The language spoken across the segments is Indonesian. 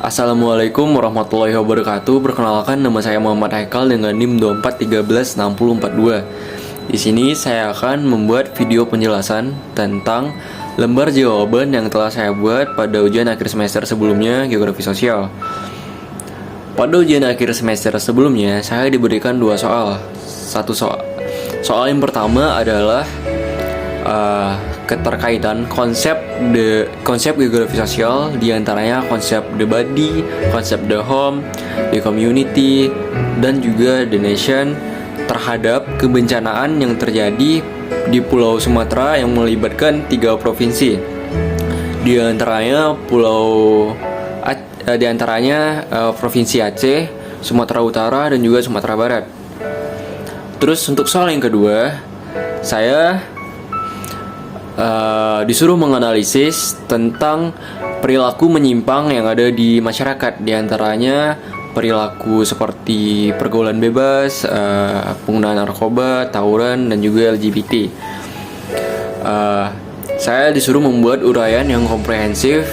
Assalamualaikum warahmatullahi wabarakatuh. Perkenalkan, nama saya Muhammad Haikal dengan NIM 24136042. Di sini saya akan membuat video penjelasan tentang lembar jawaban yang telah saya buat pada ujian akhir semester sebelumnya Geografi Sosial. Pada ujian akhir semester sebelumnya, saya diberikan dua soal. Soal yang pertama adalah keterkaitan konsep geografi sosial, diantaranya konsep the body, konsep the home, the community, dan juga the nation terhadap kebencanaan yang terjadi di Pulau Sumatera yang melibatkan 3 provinsi. Provinsi Aceh, Sumatera Utara, dan juga Sumatera Barat. Terus untuk soal yang kedua, saya disuruh menganalisis tentang perilaku menyimpang yang ada di masyarakat, diantaranya perilaku seperti pergaulan bebas, penggunaan narkoba, tawuran, dan juga LGBT. Saya disuruh membuat uraian yang komprehensif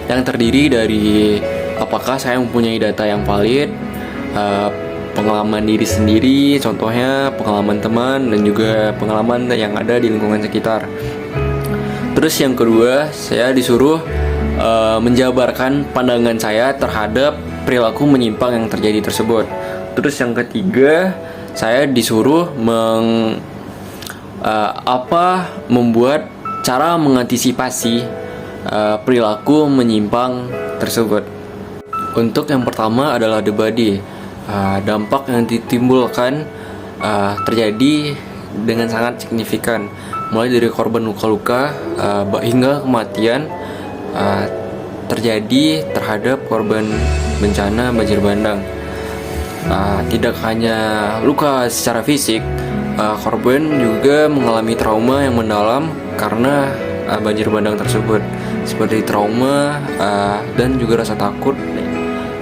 yang terdiri dari apakah saya mempunyai data yang valid, pengalaman diri sendiri, contohnya pengalaman teman, dan juga pengalaman yang ada di lingkungan sekitar. Terus yang kedua, saya disuruh menjabarkan pandangan saya terhadap perilaku menyimpang yang terjadi tersebut. Terus yang ketiga, saya disuruh membuat cara mengantisipasi perilaku menyimpang tersebut. Untuk yang pertama adalah the body. Dampak yang ditimbulkan terjadi dengan sangat signifikan, mulai dari korban luka-luka hingga kematian terjadi terhadap korban bencana banjir bandang. Tidak hanya luka secara fisik, korban juga mengalami trauma yang mendalam karena banjir bandang tersebut, seperti trauma dan juga rasa takut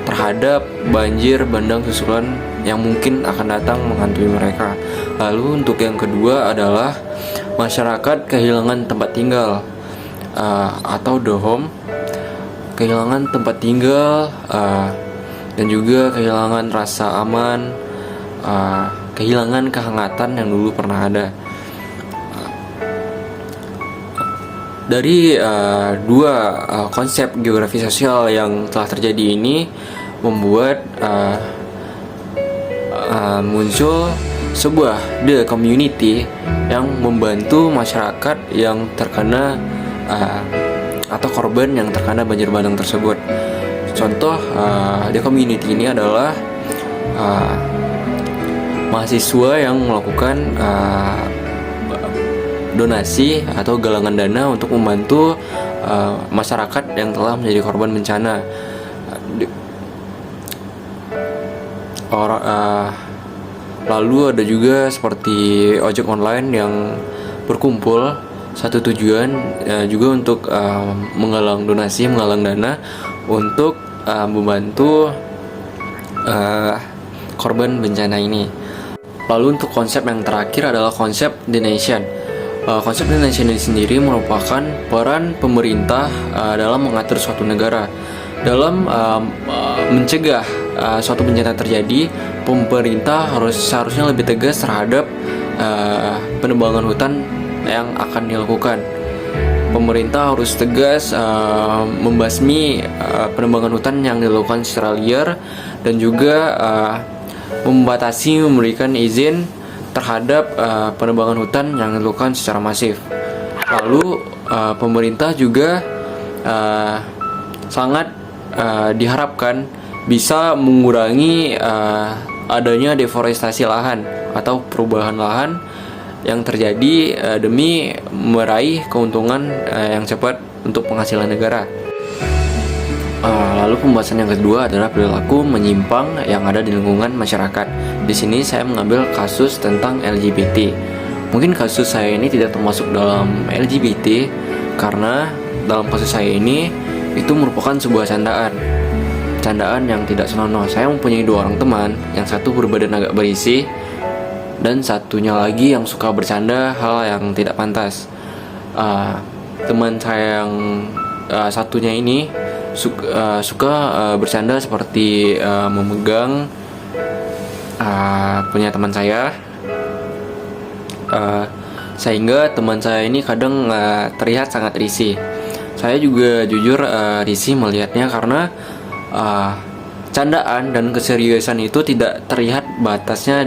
terhadap banjir bandang susulan yang mungkin akan datang menghantui mereka. Lalu untuk yang kedua adalah masyarakat kehilangan tempat tinggal atau the home, kehilangan tempat tinggal dan juga kehilangan rasa aman, kehilangan kehangatan yang dulu pernah ada. Dari dua konsep geografi sosial yang telah terjadi ini membuat muncul sebuah the community yang membantu masyarakat yang terkena atau korban yang terkena banjir bandang tersebut. Contoh the community ini adalah mahasiswa yang melakukan donasi atau galangan dana untuk membantu masyarakat yang telah menjadi korban bencana. Lalu ada juga seperti ojek online yang berkumpul satu tujuan juga untuk menggalang donasi, menggalang dana untuk membantu korban bencana ini. Lalu untuk konsep yang terakhir adalah konsep the nation. Konsep the nation ini sendiri merupakan peran pemerintah dalam mengatur suatu negara. Dalam mencegah suatu bencana terjadi, pemerintah seharusnya lebih tegas terhadap penebangan hutan yang akan dilakukan. Pemerintah harus tegas membasmi penebangan hutan yang dilakukan secara liar, dan juga membatasi memberikan izin terhadap penebangan hutan yang dilakukan secara masif. Lalu pemerintah juga sangat diharapkan bisa mengurangi adanya deforestasi lahan atau perubahan lahan yang terjadi demi meraih keuntungan yang cepat untuk penghasilan negara. Lalu pembahasan yang kedua adalah perilaku menyimpang yang ada di lingkungan masyarakat. Di sini saya mengambil kasus tentang LGBT. Mungkin kasus saya ini tidak termasuk dalam LGBT karena dalam kasus saya ini itu merupakan sebuah candaan yang tidak senonoh. Saya mempunyai 2 orang teman, yang satu berbadan agak berisi dan satunya lagi yang suka bercanda hal yang tidak pantas. Teman saya yang satunya ini suka bercanda seperti memegang punya teman saya, sehingga teman saya ini kadang terlihat sangat risih. Saya juga jujur risih melihatnya karena candaan dan keseriusan itu tidak terlihat batasnya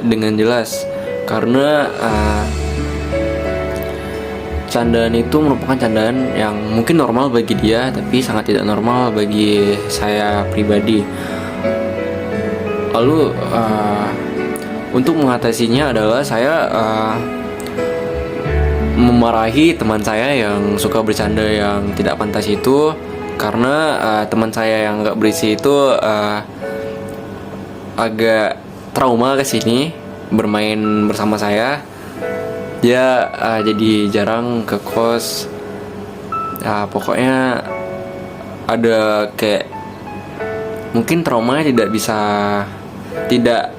dengan jelas, karena candaan itu merupakan candaan yang mungkin normal bagi dia, tapi sangat tidak normal bagi saya pribadi. Lalu untuk mengatasinya adalah saya memarahi teman saya yang suka bercanda yang tidak pantas itu, karena teman saya yang gak berisi itu agak trauma kesini bermain bersama saya. Dia jadi jarang ke kos. Pokoknya ada kayak mungkin traumanya tidak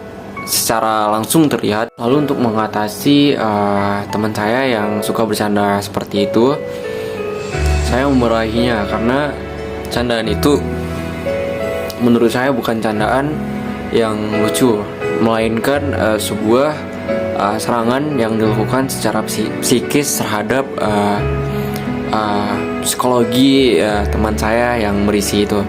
secara langsung terlihat. Lalu untuk mengatasi teman saya yang suka bercanda seperti itu, saya memarahinya karena candaan itu menurut saya bukan candaan yang lucu, melainkan sebuah serangan yang dilakukan secara psikis terhadap psikologi teman saya yang berisi itu.